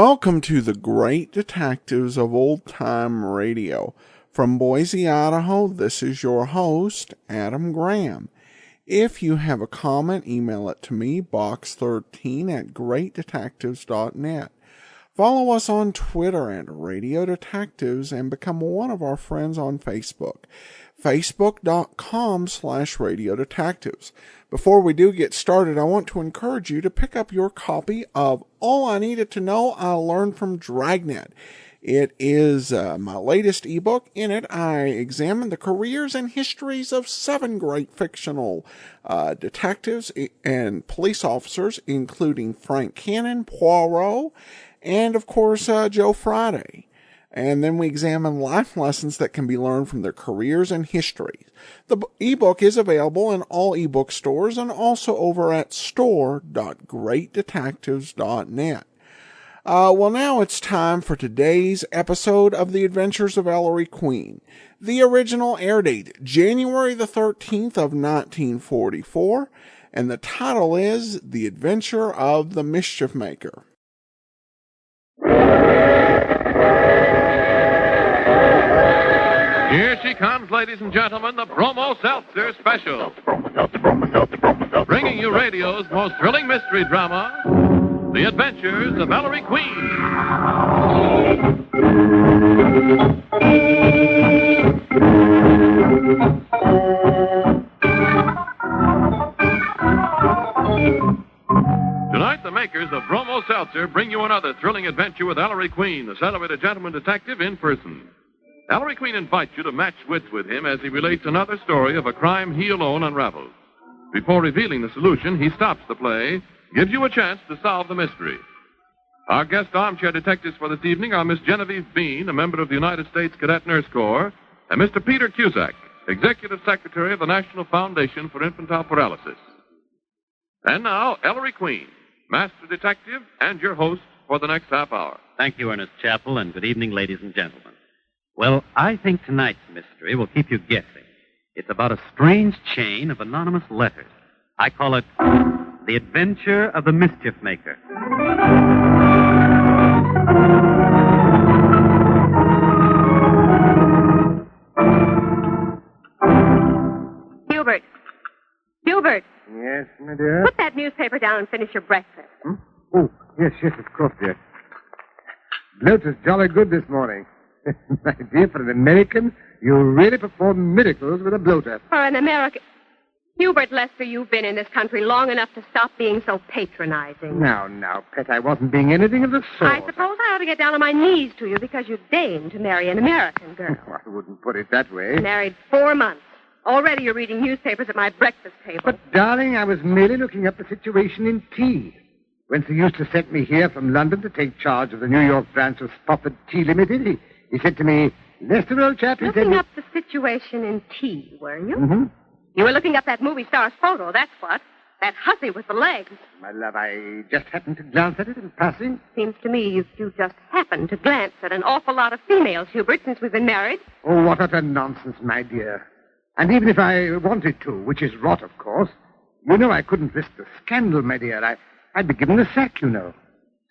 Welcome to the Great Detectives of Old Time Radio. From Boise, Idaho, this is your host, Adam Graham. If you have a comment, email it to me, box13@greatdetectives.net. Follow us on Twitter at Radio Detectives and become one of our friends on Facebook. Facebook.com/Radio Detectives. Before we do get started, I want to encourage you to pick up your copy of All I Needed to Know I Learned from Dragnet. It is my latest ebook. In it, I examine the careers and histories of 7 great fictional detectives and police officers, including Frank Cannon, Poirot, and, of course, Joe Friday. And then we examine life lessons that can be learned from their careers and histories. The ebook is available in all ebook stores and also over at store.greatdetectives.net. Well, now it's time for today's episode of The Adventures of Ellery Queen. The original air date, January the 13th of 1944, and the title is The Adventure of the Mischief Maker. Here she comes, ladies and gentlemen, the Bromo Seltzer Special. Bringing you radio's most thrilling mystery drama, The Adventures of Ellery Queen. Tonight, the makers of Bromo Seltzer bring you another thrilling adventure with Ellery Queen, the celebrated gentleman detective in person. Ellery Queen invites you to match wits with him as he relates another story of a crime he alone unravels. Before revealing the solution, he stops the play, gives you a chance to solve the mystery. Our guest armchair detectives for this evening are Miss Genevieve Bean, a member of the United States Cadet Nurse Corps, and Mr. Peter Cusack, Executive Secretary of the National Foundation for Infantile Paralysis. And now, Ellery Queen, Master Detective and your host for the next half hour. Thank you, Ernest Chappell, and good evening, ladies and gentlemen. Well, I think tonight's mystery will keep you guessing. It's about a strange chain of anonymous letters. I call it The Adventure of the Mischief Maker. Hubert. Hubert. Yes, my dear? Put that newspaper down and finish your breakfast. Oh, yes, of course, dear. Bloat is jolly good this morning. My dear, for an American, you really perform miracles with a bloater. For an American... Hubert Lester, you've been in this country long enough to stop being so patronizing. Now, Pet, I wasn't being anything of the sort. I suppose I ought to get down on my knees to you because you deigned to marry an American girl. I wouldn't put it that way. Married 4 months. Already you're reading newspapers at my breakfast table. But, darling, I was merely looking up the situation in tea. When Sir Eustace sent me here from London to take charge of the New York branch of Spofford Tea Limited, he said to me, Lester, old chap, he said... Looking up the situation in tea, were you? Mm-hmm. You were looking up that movie star's photo, that's what. That hussy with the legs. My love, I just happened to glance at it in passing. Seems to me you just happened to glance at an awful lot of females, Hubert, since we've been married. Oh, what utter nonsense, my dear. And even if I wanted to, which is rot, of course, you know I couldn't risk the scandal, my dear. I'd be given the sack, you know.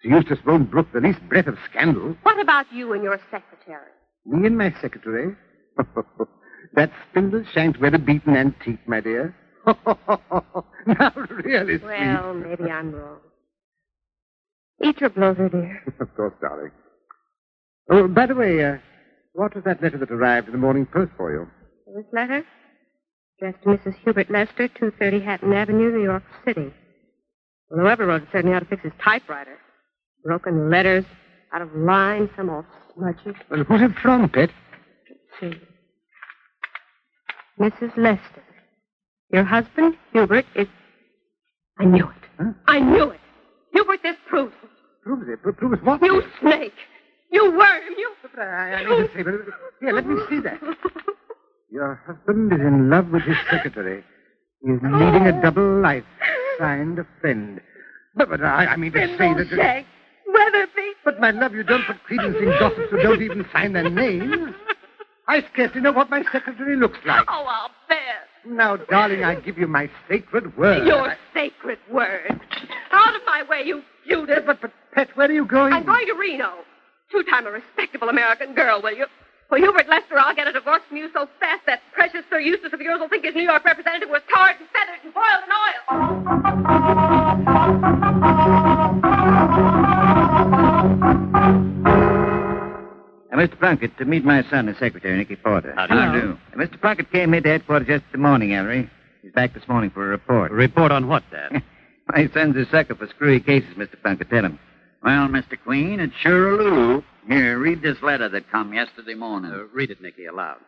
Sir Eustace won't brook the least breath of scandal. What about you and your secretary? Me and my secretary? That spindle shanked weather-beaten antique, my dear. Now, really, sweet. Well, maybe I'm wrong. Eat your bloater, dear. Of course, darling. Oh, by the way, what was that letter that arrived in the Morning Post for you? This letter? Addressed to Mrs. Hubert Lester, 230 Hatton Avenue, New York City. Well, whoever wrote it certainly ought to fix his typewriter. Broken letters, out of line, some all smudgy. Well, who's it from, Pet? Let's see. Mrs. Lester. Your husband, Hubert, is... I knew it. Huh? I knew it. Hubert, this proves it. Proves it? Proves what? You snake. You worm. You... I need to say, but here, let me see that. Your husband is in love with his secretary. He is leading a double life. Signed, a friend. But I mean to say that... Shank. Weatherby. But, my love, you don't put credence in gossips who don't even sign their names. I scarcely know what my secretary looks like. Oh, I'll bet. Now, darling, I give you my sacred word. Your sacred word. Out of my way, you Judas. But, Pet, where are you going? I'm going to Reno. Two-time a respectable American girl, will you? For Hubert Lester, I'll get a divorce from you so fast that precious Sir Eustace of yours will think his New York representative was tarred and feathered and boiled in Now, Mr. Plunkett, to meet my son, the secretary, Nicky Porter. How do you do? Mr. Plunkett came here to headquarters yesterday morning, Ellery. He's back this morning for a report. A report on what, Dad? My son's a sucker for screwy cases, Mr. Plunkett. Tell him. Well, Mr. Queen, it's sure a Lulu. Here, read this letter that come yesterday morning. Read it, Nicky, aloud.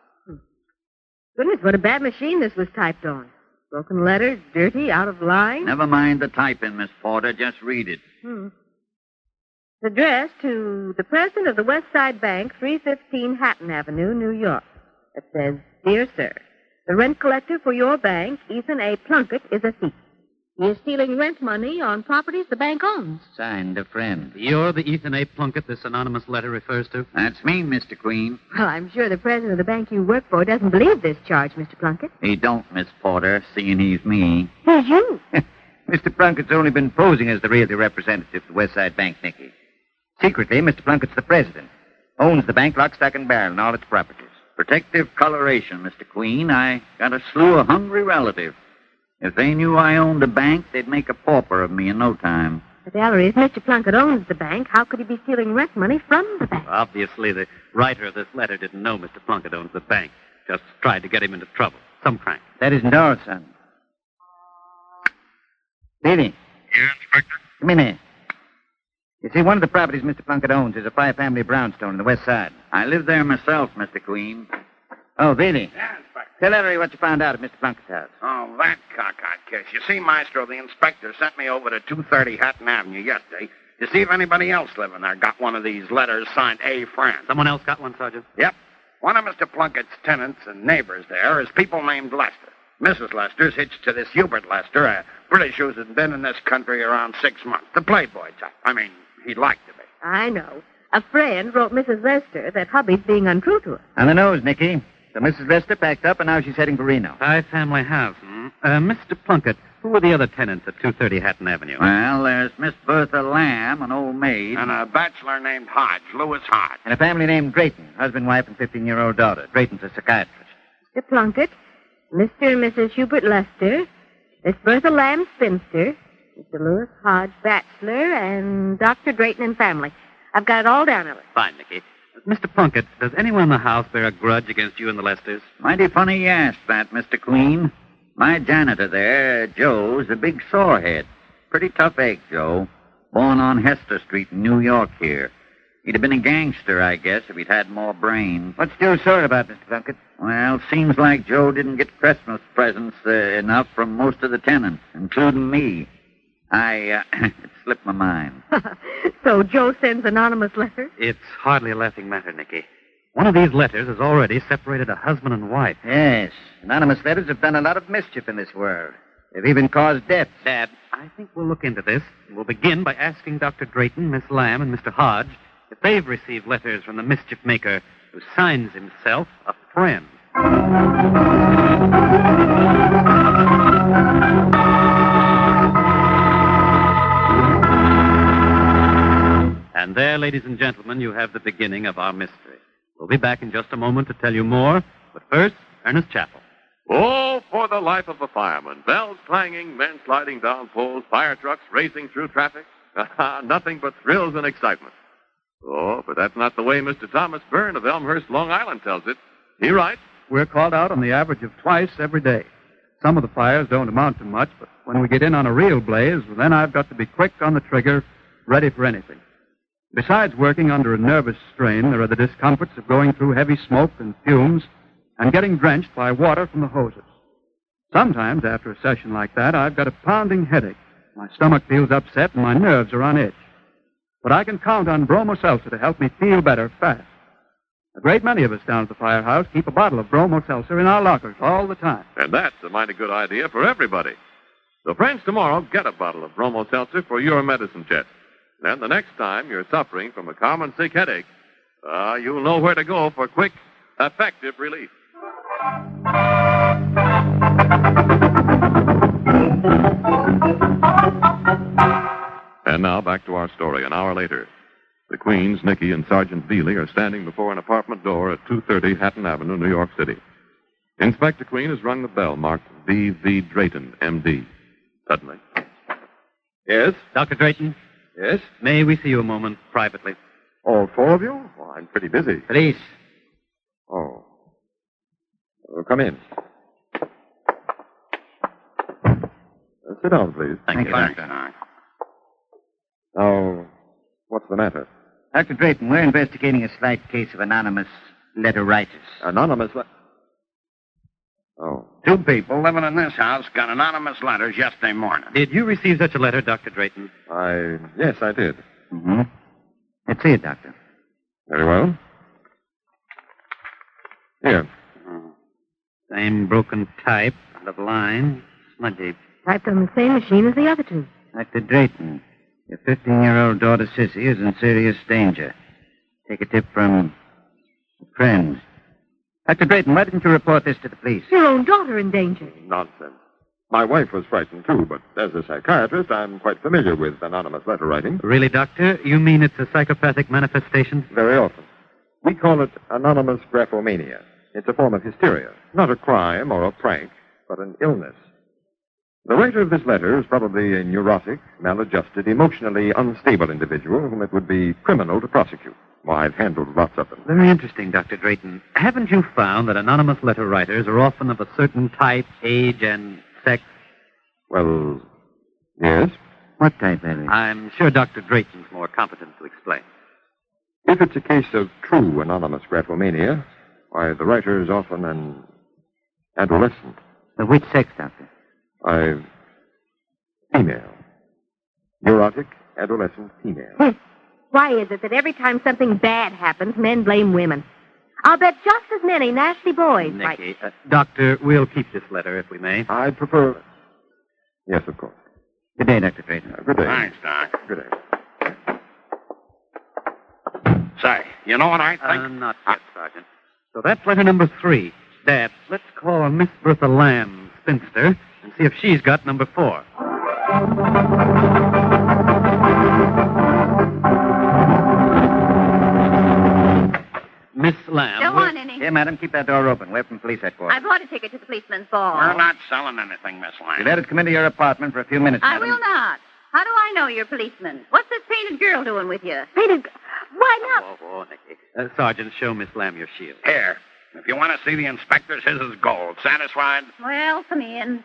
Goodness, what a bad machine this was typed on. Broken letters, dirty, out of line. Never mind the typing, Miss Porter. Just read it. It's addressed to the president of the West Side Bank, 315 Hatton Avenue, New York. It says, Dear Sir, the rent collector for your bank, Ethan A. Plunkett, is a thief. He is stealing rent money on properties the bank owns. Signed, a friend. You're the Ethan A. Plunkett this anonymous letter refers to? That's me, Mr. Queen. Well, I'm sure the president of the bank you work for doesn't believe this charge, Mr. Plunkett. He don't, Miss Porter, seeing he's me. Who's you? Mr. Plunkett's only been posing as the real representative of the West Side Bank, Nicky. Secretly, Mr. Plunkett's the president. Owns the bank lock, stock, and barrel and all its properties. Protective coloration, Mr. Queen. I got a slew of hungry relatives. If they knew I owned a bank, they'd make a pauper of me in no time. But, Ellery, if Mr. Plunkett owns the bank, how could he be stealing rent money from the bank? Obviously, the writer of this letter didn't know Mr. Plunkett owns the bank. Just tried to get him into trouble. Some crank. That isn't all, son. Davy. Yeah, Inspector? Come in here. You see, one of the properties Mr. Plunkett owns is a five-family brownstone in the west side. I live there myself, Mr. Queen. Oh, Davy. Yeah, Inspector. Tell Ellery what you found out at Mr. Plunkett's house. Oh, that cockeyed kiss. You see, Maestro, the inspector sent me over to 230 Hatton Avenue yesterday to see if anybody else living there got one of these letters signed A. Friend. Someone else got one, Sergeant? Yep. One of Mr. Plunkett's tenants and neighbors there is people named Lester. Mrs. Lester's hitched to this Hubert Lester, a British who's been in this country around 6 months. The playboy type. I mean, he'd like to be. I know. A friend wrote Mrs. Lester that hubby's being untrue to her. On the nose, Nicky. So Mrs. Lester packed up, and now she's heading for Reno. Five-family house, Mr. Plunkett, who were the other tenants at 230 Hatton Avenue? Well, there's Miss Bertha Lamb, an old maid. And a bachelor named Hodge, Lewis Hodge. And a family named Drayton, husband, wife, and 15-year-old daughter. Drayton's a psychiatrist. Mr. Plunkett, Mr. and Mrs. Hubert Lester, Miss Bertha Lamb Spinster, Mr. Lewis Hodge Bachelor, and Dr. Drayton and family. I've got it all down, Ellery. Fine, Nicky. Mr. Plunkett, does anyone in the house bear a grudge against you and the Lesters? Mighty funny you asked that, Mr. Queen. My janitor there, Joe's a big sorehead. Pretty tough egg, Joe. Born on Hester Street in New York here. He'd have been a gangster, I guess, if he'd had more brains. What's Joe sore about, Mr. Plunkett? Well, seems like Joe didn't get Christmas presents enough from most of the tenants, including me. It slipped my mind. So Joe sends anonymous letters? It's hardly a laughing matter, Nicky. One of these letters has already separated a husband and wife. Yes. Anonymous letters have done a lot of mischief in this world. They've even caused deaths. Dad, I think we'll look into this. We'll begin by asking Dr. Drayton, Miss Lamb, and Mr. Hodge if they've received letters from the mischief maker who signs himself a friend. And there, ladies and gentlemen, you have the beginning of our mystery. We'll be back in just a moment to tell you more. But first, Ernest Chappell. Oh, for the life of a fireman. Bells clanging, men sliding down poles, fire trucks racing through traffic. Nothing but thrills and excitement. Oh, but that's not the way Mr. Thomas Byrne of Elmhurst, Long Island tells it. He writes, We're called out on the average of twice every day. Some of the fires don't amount to much, but when we get in on a real blaze, then I've got to be quick on the trigger, ready for anything. Besides working under a nervous strain, there are the discomforts of going through heavy smoke and fumes and getting drenched by water from the hoses. Sometimes, after a session like that, I've got a pounding headache. My stomach feels upset and my nerves are on edge. But I can count on Bromo Seltzer to help me feel better fast. A great many of us down at the firehouse keep a bottle of Bromo Seltzer in our lockers all the time. and that's a mighty good idea for everybody. So, friends, tomorrow, get a bottle of Bromo Seltzer for your medicine chest. Then the next time you're suffering from a common sick headache, you'll know where to go for quick, effective relief. And now back to our story. An hour later, the Queens, Nicky, and Sergeant Veely are standing before an apartment door at 230 Hatton Avenue, New York City. Inspector Queen has rung the bell marked V.V. Drayton, M.D. Suddenly. Yes? Dr. Drayton, Yes? may we see you a moment privately? All four of you? Oh, I'm pretty busy. Police. Oh. Come in. Sit down, please. Thank you, Doctor. Now, what's the matter? Dr. Drayton, we're investigating a slight case of anonymous letter writers. Anonymous Oh. Two people living in this house got anonymous letters yesterday morning. Did you receive such a letter, Dr. Drayton? Yes, I did. Mm-hmm. Let's see it, Doctor. Very well. Here. Same broken type, out of line, smudgy. Typed on the same machine as the other two. Dr. Drayton, your 15-year-old daughter, Sissy, is in serious danger. Take a tip from friends. Dr. Drayton, why didn't you report this to the police? Your own daughter in danger. Nonsense. My wife was frightened, too, but as a psychiatrist, I'm quite familiar with anonymous letter writing. Really, Doctor? You mean it's a psychopathic manifestation? Very often. We call it anonymous graphomania. It's a form of hysteria. Not a crime or a prank, but an illness. The writer of this letter is probably a neurotic, maladjusted, emotionally unstable individual whom it would be criminal to prosecute. Well, I've handled lots of them. Very interesting, Dr. Drayton. Haven't you found that anonymous letter writers are often of a certain type, age, and sex? Well, yes. What type, Ellery? I'm sure Dr. Drayton's more competent to explain. If it's a case of true anonymous graphomania, why, the writer is often an adolescent. Of which sex, Doctor? Female. Neurotic, adolescent, female. Why is it that every time something bad happens, men blame women? I'll bet just as many nasty boys. Nicky, Doctor, we'll keep this letter if we may. I'd prefer... Yes, of course. Good day, Dr. Drayton. Good day. Thanks, Doc. Good day. Say, you know what I think? Not yet, Sergeant. So that's letter number 3. Dad, let's call Miss Bertha Lamb, spinster, and see if she's got number 4. Miss Lamb. Go on, Innie. Here, madam, keep that door open. We're from police headquarters. I bought a ticket to the policeman's ball. We're not selling anything, Miss Lamb. You let us come into your apartment for a few minutes, I madam. will not. How do I know you're a policeman? What's this painted girl doing with you? Why not? Whoa, Nicky. Sergeant, show Miss Lamb your shield. Here. If you want to see the inspectors, his is gold. Satisfied? Well, come in.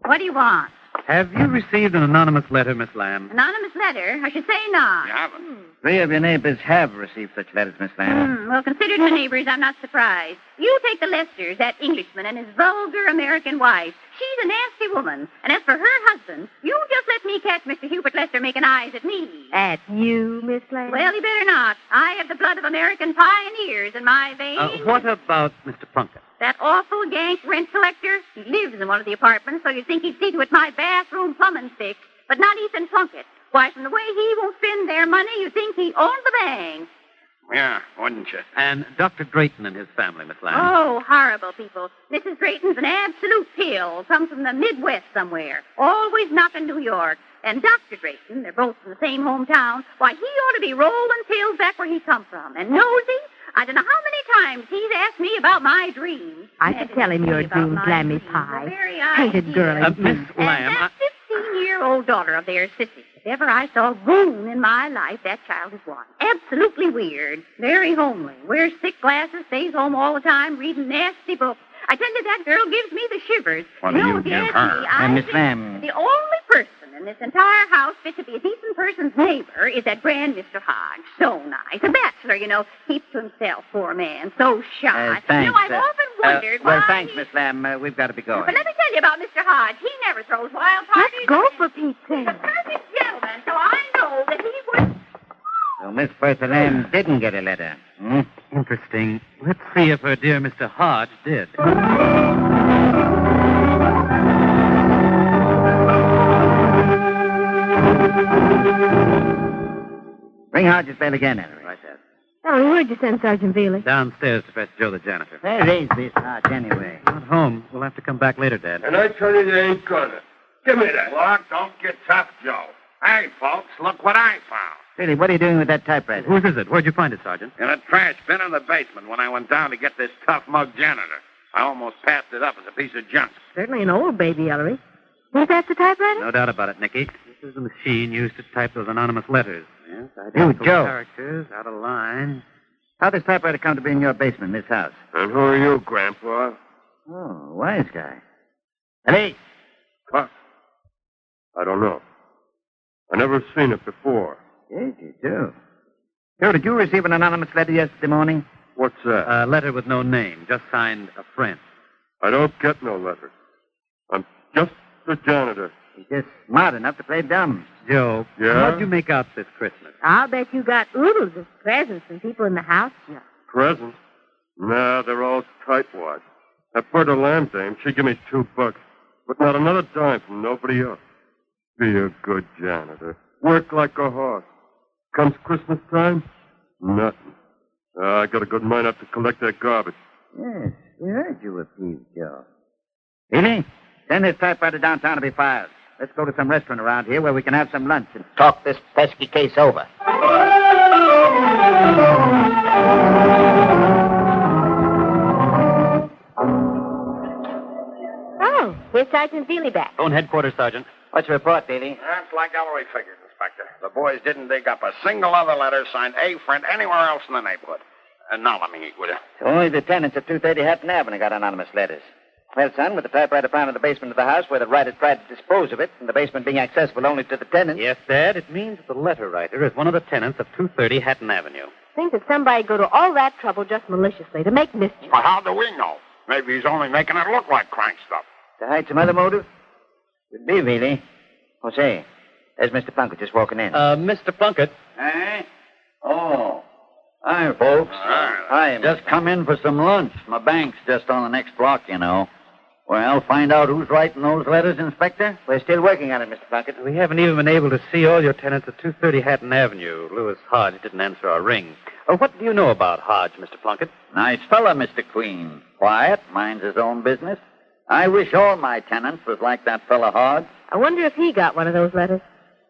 What do you want? Have you received an anonymous letter, Miss Lamb? Anonymous letter? I should say not. You haven't. 3 of your neighbors have received such letters, Miss Lamb. Well, considered my neighbors, I'm not surprised. You take the Lesters, that Englishman, and his vulgar American wife. She's a nasty woman. And as for her husband, you just let me catch Mr. Hubert Lester making eyes at me. At you, Miss Lamb? Well, he better not. I have the blood of American pioneers in my veins. What about Mr. Plunkett? That awful Yank rent collector? He lives in one of the apartments, so you'd think he'd see to it my bathroom plumbing's fixed. But not Ethan Plunkett. Why, from the way he won't spend their money, you'd think he owned the bank. Yeah, wouldn't you? And Dr. Drayton and his family, Miss Lamb. Oh, horrible people. Mrs. Drayton's an absolute pill. Comes from the Midwest somewhere. Always knocking New York. And Dr. Drayton, they're both from the same hometown. Why, he ought to be rolling pills back where he come from. And nosy? I don't know how many times he's asked me about my dreams. I could tell him your dreams, Lammy Pie. Painted girl. Miss And Lamb, that 15-year-old daughter of theirs, Sissy. If ever I saw wound in my life, that child is one. Absolutely weird. Very homely. Wears thick glasses, stays home all the time, reading nasty books. I tell you, that girl gives me the shivers. What do you if give ask her? me, I Miss think Lamb. the only person in this entire house fit to be a decent person's neighbor is that grand Mr. Hodge. So nice. A bachelor, you know. Keeps to himself, poor man. So shy. Thanks. You know, I've often wondered why... Well, thanks, Miss Lamb. We've got to be going. But let me tell you about Mr. Hodge. He never throws wild parties. Let's go, for Pete's He's sake. a perfect gentleman, so I know that he would... So Miss Bertha Lamb didn't get a letter. interesting. Let's see if her dear Mr. Hodge did. Ring Hodge's bell again, Ellery. Right, Dad. Oh, where'd you send Sergeant Veely? Downstairs to fetch Joe the janitor. Where is Miss Hodge, anyway? Not home. We'll have to come back later, Dad. And I tell you, you ain't gonna. Give me that. Look, don't get tough, Joe. Hey, folks, look what I found. Really, what are you doing with that typewriter? Whose is it? Where'd you find it, Sergeant? In a trash bin in the basement when I went down to get this tough mug janitor. I almost passed it up as a piece of junk. Certainly an old baby, Ellery. Think that's the typewriter? No doubt about it, Nicky. This is the machine used to type those anonymous letters. Yes, You, identical Joe. characters, out of line. How'd this typewriter come to be in your basement, this house? And who are you, Grandpa? Oh, wise guy. Ellery! Huh? I don't know. I never seen it before. Yes, you do. Joe, did you receive an anonymous letter yesterday morning? What's that? A letter with no name, just signed a friend. I don't get no letters. I'm just a janitor. He's just smart enough to play dumb. Joe, Yeah? what'd you make out this Christmas? I'll bet you got oodles of presents from people in the house. Presents? Nah, they're all tightwads. That Berta Lamb dame, she give me $2, but not another dime from nobody else. Be a good janitor. Work like a horse. Comes Christmas time, nothing. I got a good mind not to collect that garbage. Yes, we heard you were pleased, Joe. Really? Send this typewriter downtown to be filed. Let's go to some restaurant around here where we can have some lunch and talk this pesky case over. Oh, here's Sergeant Bealey back. Phone headquarters, Sergeant. What's your report, Daly? That's like Ellery figures, Inspector. The boys didn't dig up a single other letter signed A friend anywhere else in the neighborhood. And now let me eat with you. Only the tenants at 230 Hatton Avenue got anonymous letters. Well, son, with the typewriter found in the basement of the house where the writer tried to dispose of it, and the basement being accessible only to the tenants. Yes, Dad, it means that the letter writer is one of the tenants of 230 Hatton Avenue. Think that somebody go to all that trouble just maliciously to make mischief. Well, how do we know? Maybe he's only making it look like crank stuff. To hide some other motive? Could be, really. Oh, say, there's Mr. Plunkett just walking in. Mr. Plunkett. Eh? Oh. Hi, folks. Hi, Just come in for some lunch. My bank's just on the next block, you know. Well, find out who's writing those letters, Inspector? We're still working on it, Mr. Plunkett. We haven't even been able to see all your tenants at 230 Hatton Avenue. Lewis Hodge didn't answer our ring. What do you know about Hodge, Mr. Plunkett? Nice fella, Mr. Queen. Quiet, minds his own business. I wish all my tenants was like that fella Hodge. I wonder if he got one of those letters.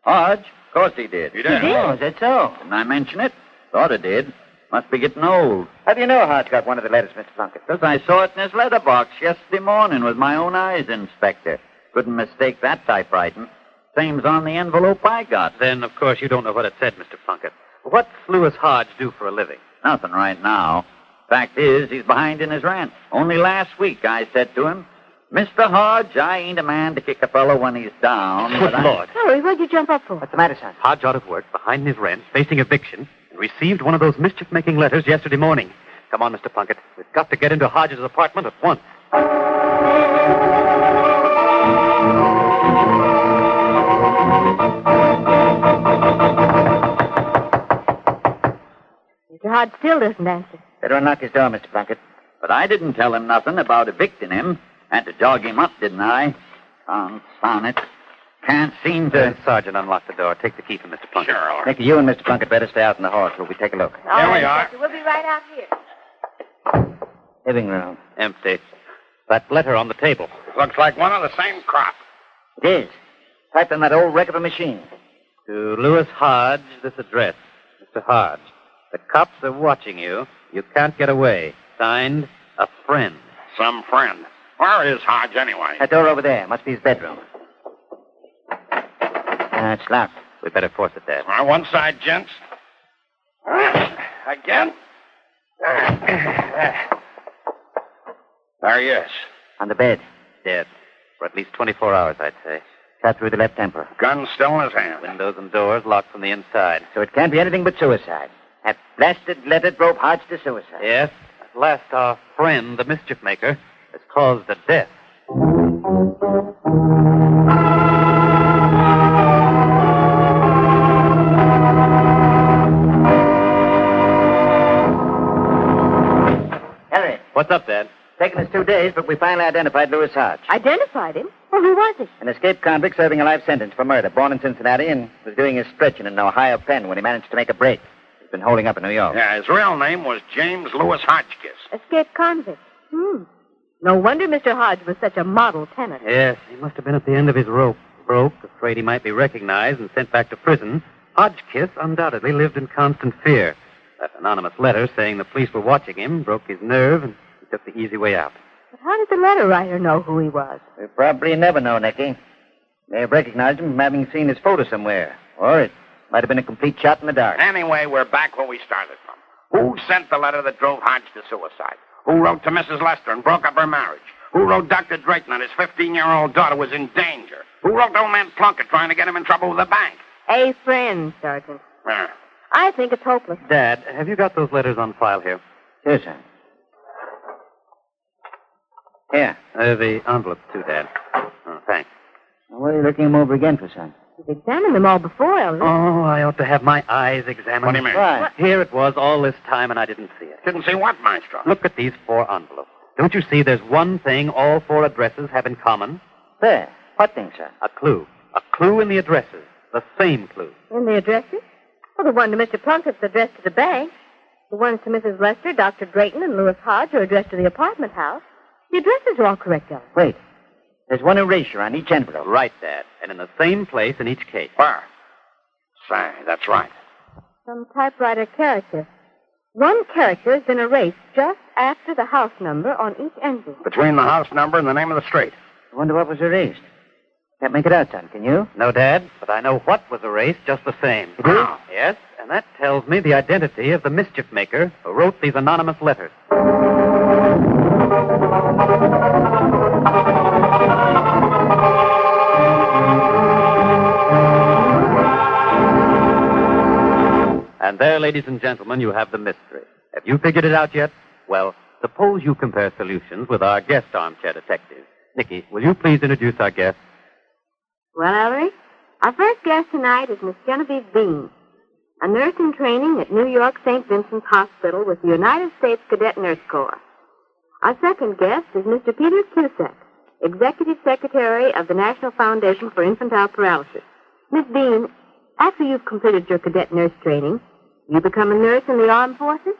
Hodge? Of course he did. He did? Oh, is that so? Didn't I mention it? Thought I did. Must be getting old. How do you know Hodge got one of the letters, Mr. Plunkett? Because I saw it in his letterbox yesterday morning with my own eyes, Inspector. Couldn't mistake that typewriting. Same's on the envelope I got. Then, of course, you don't know what it said, Mr. Plunkett. What's Lewis Hodge do for a living? Nothing right now. Fact is, he's behind in his rent. Only last week I said to him, Mr. Hodge, I ain't a man to kick a fellow when he's down. Good Lord. Ellery, what'd you jump up for? What's the matter, son? Hodge out of work, behind his rent, facing eviction, and received one of those mischief-making letters yesterday morning. Come on, Mr. Plunkett. We've got to get into Hodge's apartment at once. Mr. Hodge still doesn't answer. Better unlock his door, Mr. Plunkett. But I didn't tell him nothing about evicting him. Had to jog him up, didn't I? Confound it. Can't seem to... Sergeant, unlock the door. Take the key from Mr. Plunkett. Sure, Ellery. Nicky, you and Mr. Plunkett better stay out in the hall till we take a look. All Here right, we are. Inspector, We'll be right out here. Living room. Empty. That letter on the table. Looks like one of the same crop. It is. Typed on that old wreck of a machine. To Lewis Hodge, this address. Mr. Hodge, the cops are watching you. You can't get away. Signed, a friend. Some friend. Where is Hodge, anyway? That door over there. Must be his bedroom. It's locked. We better force it, Dad. One side, gents. Again? There he is. On the bed. Dead. For at least 24 hours, I'd say. Shot through the left temple. Gun still in his hand. Windows and doors locked from the inside. So it can't be anything but suicide. That blasted letter drove Hodge to suicide. Yes. At last, our friend, the mischief maker, has caused a death. Ellery, What's up, Dad? taken us 2 days, but we finally identified Lewis Hodge. Identified him? Well, who was he? An escaped convict serving a life sentence for murder, born in Cincinnati and was doing his stretching in an Ohio pen when he managed to make a break. He's been holding up in New York. Yeah, his real name was James Lewis Hotchkiss. Escaped convict. No wonder Mr. Hodge was such a model tenant. Yes, he must have been at the end of his rope. broke, afraid he might be recognized and sent back to prison, Hodgkiss undoubtedly lived in constant fear. That anonymous letter saying the police were watching him broke his nerve, and he took the easy way out. But how did the letter writer know who he was? We'll probably never know, Nicky. May have recognized him from having seen his photo somewhere. Or it might have been a complete shot in the dark. Anyway, we're back where we started from. Who sent the letter that drove Hodge to suicide? Who wrote to Mrs. Lester and broke up her marriage? Who wrote Dr. Drayton that his 15-year-old daughter was in danger? Who wrote old man Plunkett trying to get him in trouble with the bank? A friend, Sergeant. Where? I think it's hopeless. Dad, have you got those letters on file here? Here, son. Here. The envelopes, too, Dad. Oh, thanks. What are you looking them over again for, son? You've examined them all before, Ellery. Oh, I ought to have my eyes examined. What do you mean? Why? Here it was all this time, and I didn't see it. Didn't see what, Maestro? Look at these 4 envelopes. Don't you see there's one thing all 4 addresses have in common? There. What thing, son? A clue. A clue in the addresses. The same clue. In the addresses? Well, the one to Mr. Plunkett's addressed to the bank. The ones to Mrs. Lester, Dr. Drayton, and Lewis Hodge are addressed to the apartment house. The addresses are all correct, Ellery. Wait. There's one erasure on each envelope. Right, Dad. And in the same place in each case. Where? Say, that's right. Some typewriter character. One character has been erased just after the house number on each envelope. Between the house number and the name of the street. I wonder what was erased. Can't make it out, son. Can you? No, Dad, but I know what was erased just the same. You do? Yes, and that tells me the identity of the mischief maker who wrote these anonymous letters. And there, ladies and gentlemen, you have the mystery. Have you figured it out yet? Well, suppose you compare solutions with our guest armchair detective. Nicky, will you please introduce our guest? Well, Ellery, our first guest tonight is Miss Genevieve Bean, a nurse in training at New York St. Vincent's Hospital with the United States Cadet Nurse Corps. Our second guest is Mr. Peter Cusack, Executive Secretary of the National Foundation for Infantile Paralysis. Miss Bean, after you've completed your cadet nurse training, you become a nurse in the armed forces?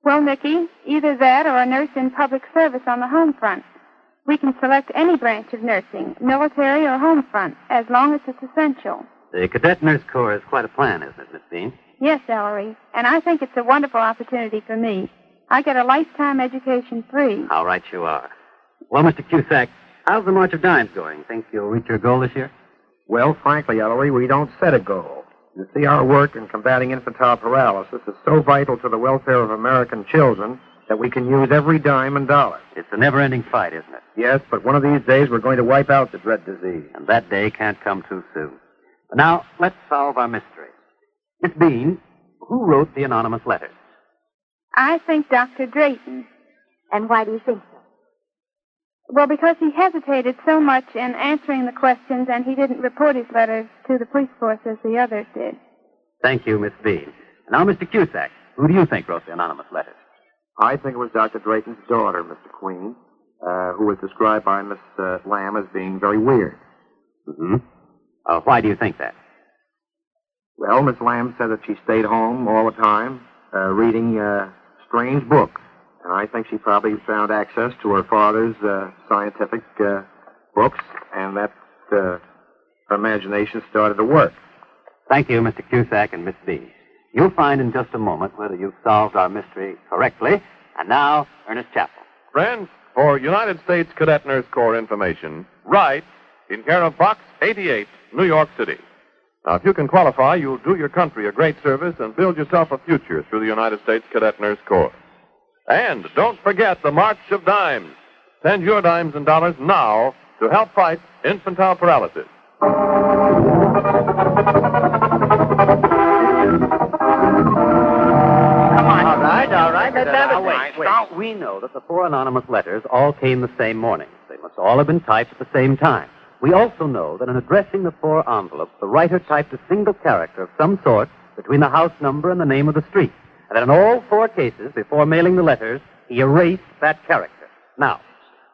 Well, Nicky, either that or a nurse in public service on the home front. We can select any branch of nursing, military or home front, as long as it's essential. The Cadet Nurse Corps is quite a plan, isn't it, Miss Bean? Yes, Ellery, and I think it's a wonderful opportunity for me. I get a lifetime education free. How right you are. Well, Mr. Cusack, how's the March of Dimes going? Think you'll reach your goal this year? Well, frankly, Ellery, we don't set a goal. You see, our work in combating infantile paralysis is so vital to the welfare of American children that we can use every dime and dollar. It's a never-ending fight, isn't it? Yes, but one of these days we're going to wipe out the dread disease. And that day can't come too soon. But now, let's solve our mystery. Miss Bean, who wrote the anonymous letters? I think Dr. Drayton. And why do you think so? Well, because he hesitated so much in answering the questions and he didn't report his letters to the police force as the others did. Thank you, Miss Bean. Now, Mr. Cusack, who do you think wrote the anonymous letters? I think it was Dr. Drayton's daughter, Mr. Queen, who was described by Miss Lamb as being very weird. Mm-hmm. Why do you think that? Well, Miss Lamb said that she stayed home all the time, reading strange books. And I think she probably found access to her father's scientific books, and that her imagination started to work. Thank you, Mr. Cusack and Miss Bean. You'll find in just a moment whether you've solved our mystery correctly. And now, Ernest Chappell. Friends, for United States Cadet Nurse Corps information, write in care of Box 88, New York City. Now, if you can qualify, you'll do your country a great service and build yourself a future through the United States Cadet Nurse Corps. And don't forget the March of Dimes. Send your dimes and dollars now to help fight infantile paralysis. All right. Let's have it. Wait. We know that the 4 anonymous letters all came the same morning. They must all have been typed at the same time. We also know that in addressing the 4 envelopes, the writer typed a single character of some sort between the house number and the name of the street. And that in all 4 cases, before mailing the letters, he erased that character. Now,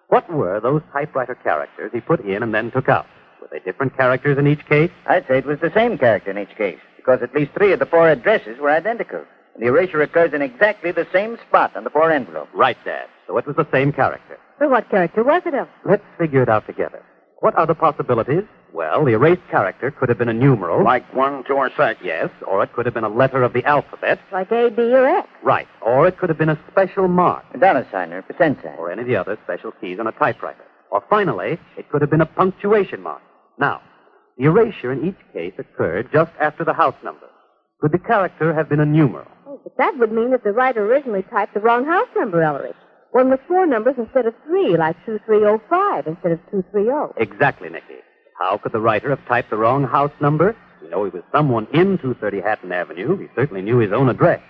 what were those typewriter characters he put in and then took out? Were they different characters in each case? I'd say it was the same character in each case, because at least 3 of the 4 addresses were identical. And the erasure occurs in exactly the same spot on the 4 envelopes. Right, Dad. So it was the same character. Well, what character was it, Ellery? Let's figure it out together. What are the possibilities? Well, the erased character could have been a numeral. Like 1, 2, or 6. Yes, or it could have been a letter of the alphabet. Like A, B, or X. Right. Or it could have been a special mark. A dollar sign or a percent sign. Or any of the other special keys on a typewriter. Or finally, it could have been a punctuation mark. Now, the erasure in each case occurred just after the house number. Could the character have been a numeral? Oh, but that would mean that the writer originally typed the wrong house number, Ellery. One with 4 numbers instead of 3, like 2305 instead of 230. Exactly, Nicky. How could the writer have typed the wrong house number? We know he was someone in 230 Hatton Avenue. He certainly knew his own address.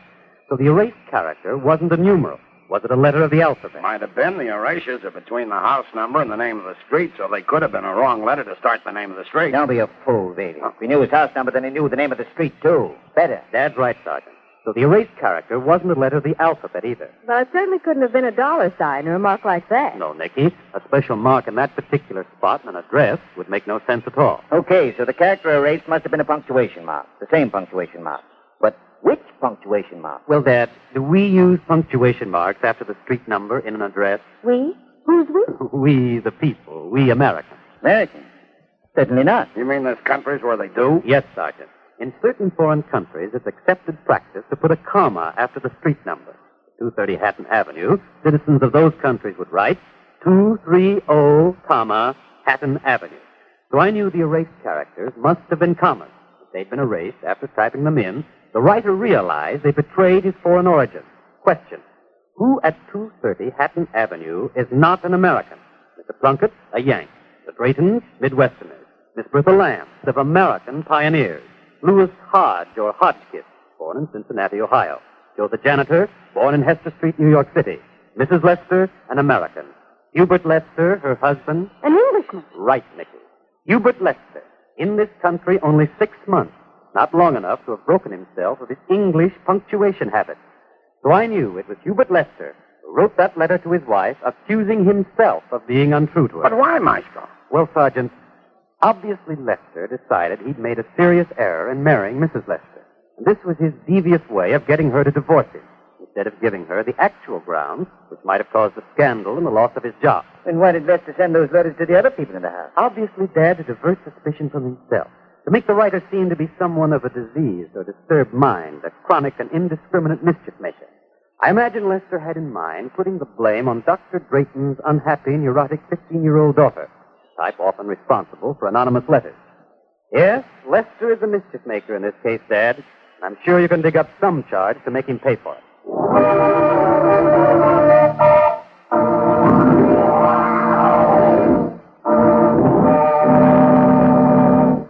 So the erased character wasn't a numeral. Was it a letter of the alphabet? Might have been. The erasures are between the house number and the name of the street, so they could have been a wrong letter to start the name of the street. Don't be a fool, Davy. If he knew his house number, then he knew the name of the street, too. Better. That's right, Sergeant. So the erased character wasn't a letter of the alphabet either. Well, it certainly couldn't have been a dollar sign or a mark like that. No, Nicky. A special mark in that particular spot and an address would make no sense at all. Okay, so the character erased must have been a punctuation mark. The same punctuation mark. But which punctuation mark? Well, Dad, do we use punctuation marks after the street number in an address? We? Who's we? We, the people. We Americans. Americans? Certainly not. You mean there's countries where they do? Yes, Sergeant. In certain foreign countries, it's accepted practice to put a comma after the street number. 230 Hatton Avenue, citizens of those countries would write 230, Hatton Avenue. So I knew the erased characters must have been commas. If they'd been erased after typing them in, the writer realized they betrayed his foreign origin. Question: who at 230 Hatton Avenue is not an American? Mr. Plunkett, a Yank. The Draytons, Midwesterners. Miss Bertha Lamb, of American pioneers. Louis Hodge, or Hodgkiss, born in Cincinnati, Ohio. Joe the janitor, born in Hester Street, New York City. Mrs. Lester, an American. Hubert Lester, her husband. An Englishman. Right, Nicky. Hubert Lester, in this country only 6 months. Not long enough to have broken himself of his English punctuation habit. So I knew it was Hubert Lester who wrote that letter to his wife accusing himself of being untrue to her. But why, Maestro? Well, Sergeant, obviously Lester decided he'd made a serious error in marrying Mrs. Lester. And this was his devious way of getting her to divorce him, instead of giving her the actual grounds which might have caused the scandal and the loss of his job. Then why did Lester send those letters to the other people in the house? Obviously, Dad, to divert suspicion from himself. To make the writer seem to be someone of a diseased or disturbed mind, a chronic and indiscriminate mischief maker. I imagine Lester had in mind putting the blame on Dr. Drayton's unhappy, neurotic 15-year-old daughter, type often responsible for anonymous letters. Yes, Lester is the mischief maker in this case, Dad. I'm sure you can dig up some charge to make him pay for it.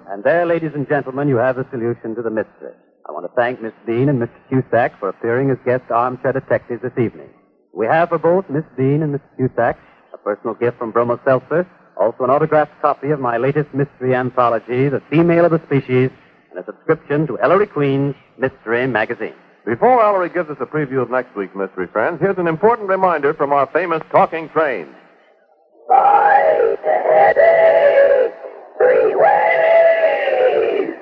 And there, ladies and gentlemen, you have the solution to the mystery. I want to thank Miss Bean and Mr. Cusack for appearing as guest armchair detectives this evening. We have for both Miss Bean and Mr. Cusack a personal gift from Bromo Seltzer, also an autographed copy of my latest mystery anthology, The Female of the Species, and a subscription to Ellery Queen's Mystery Magazine. Before Ellery gives us a preview of next week's mystery, friends, here's an important reminder from our famous talking train. Fight headache 3 ways.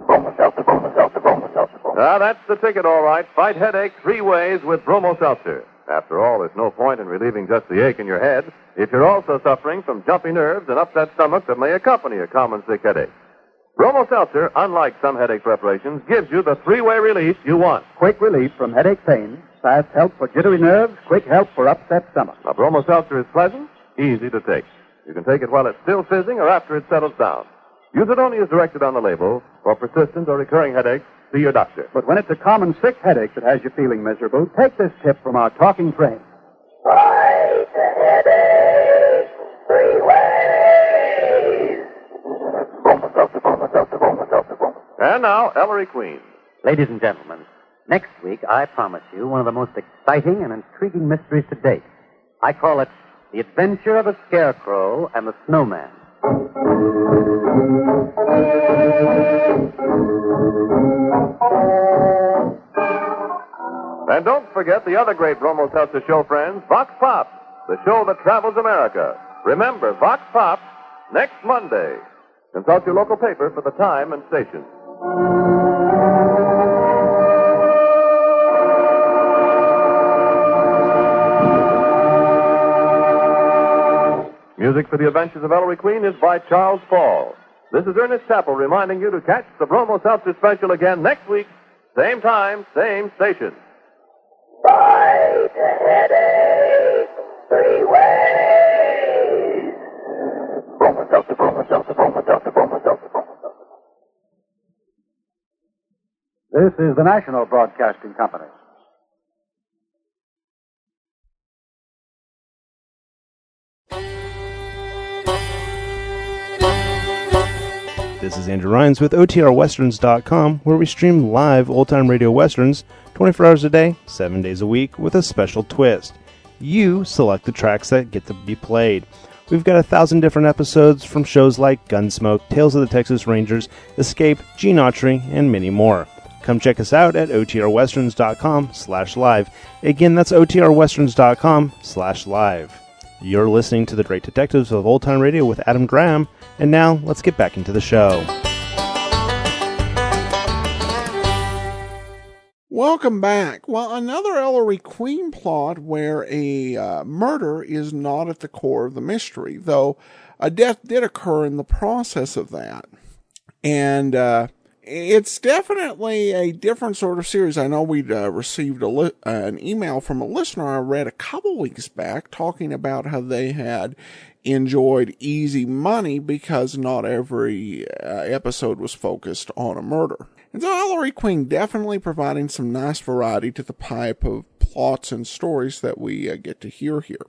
Bromo Seltzer, Bromo Seltzer, Bromo Seltzer. That's the ticket, all right. Fight headache 3 ways with Bromo Seltzer. After all, there's no point in relieving just the ache in your head if you're also suffering from jumpy nerves and upset stomach that may accompany a common sick headache. Bromo Seltzer, unlike some headache preparations, gives you the 3-way relief you want. Quick relief from headache pain, fast help for jittery nerves, quick help for upset stomach. Now, Bromo Seltzer is pleasant, easy to take. You can take it while it's still fizzing or after it settles down. Use it only as directed on the label. For persistent or recurring headaches, see your doctor. But when it's a common sick headache that has you feeling miserable, take this tip from our talking train. Fight headache 3 ways. Bromo Seltzer, Bromo Seltzer, Bromo Seltzer, Bromo. And now, Ellery Queen. Ladies and gentlemen, next week I promise you one of the most exciting and intriguing mysteries to date. I call it The Adventure of the Scarecrow and the Snowman. And don't forget the other great Bromo Seltzer show, friends, Vox Pop, the show that travels America. Remember, Vox Pop, next Monday. Consult your local paper for the time and station. Music for The Adventures of Ellery Queen is by Charles Fall. This is Ernest Chappell reminding you to catch the Bromo Seltzer Special again next week, same time, same station. Fight a headache 3 ways. Bromo Seltzer, Bromo Seltzer, Bromo Seltzer, Bromo Seltzer, Bromo Seltzer. This is the National Broadcasting Company. This is Andrew Rhines with OTRWesterns.com, where we stream live old-time radio westerns 24 hours a day, 7 days a week, with a special twist. You select the tracks that get to be played. We've got 1,000 different episodes from shows like Gunsmoke, Tales of the Texas Rangers, Escape, Gene Autry, and many more. Come check us out at OTRWesterns.com/live. Again, that's OTRWesterns.com/live. You're listening to The Great Detectives of Old Time Radio with Adam Graham, and now let's get back into the show. Welcome back. Well, another Ellery Queen plot where a murder is not at the core of the mystery, though a death did occur in the process of that. And it's definitely a different sort of series. I know we'd received an email from a listener I read a couple weeks back talking about how they had enjoyed Easy Money because not every episode was focused on a murder. And so Ellery Queen definitely providing some nice variety to the pipe of plots and stories that we get to hear here.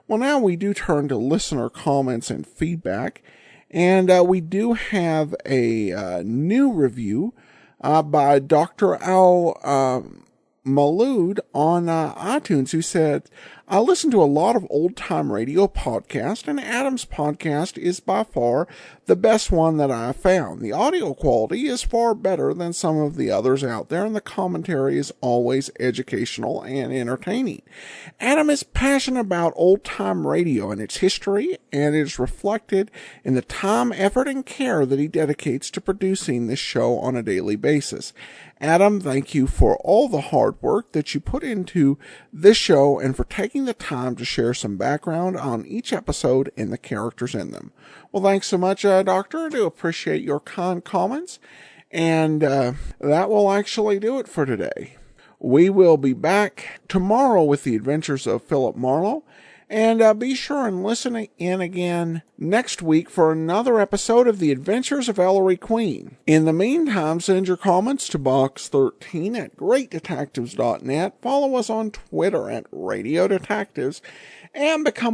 Well, now we do turn to listener comments and feedback. And we do have a new review by Dr. Al Maloud on iTunes, who said, I listen to a lot of old-time radio podcasts, and Adam's podcast is by far the best one that I have found. The audio quality is far better than some of the others out there, and the commentary is always educational and entertaining. Adam is passionate about old-time radio and its history, and it is reflected in the time, effort, and care that he dedicates to producing this show on a daily basis. Adam, thank you for all the hard work that you put into this show and for taking the time to share some background on each episode and the characters in them. Well, thanks so much, Doctor. I do appreciate your kind comments. And that will actually do it for today. We will be back tomorrow with the adventures of Philip Marlowe. And be sure and listen in again next week for another episode of The Adventures of Ellery Queen. In the meantime, send your comments to box13 at greatdetectives.net. Follow us on Twitter at Radio Detectives. And become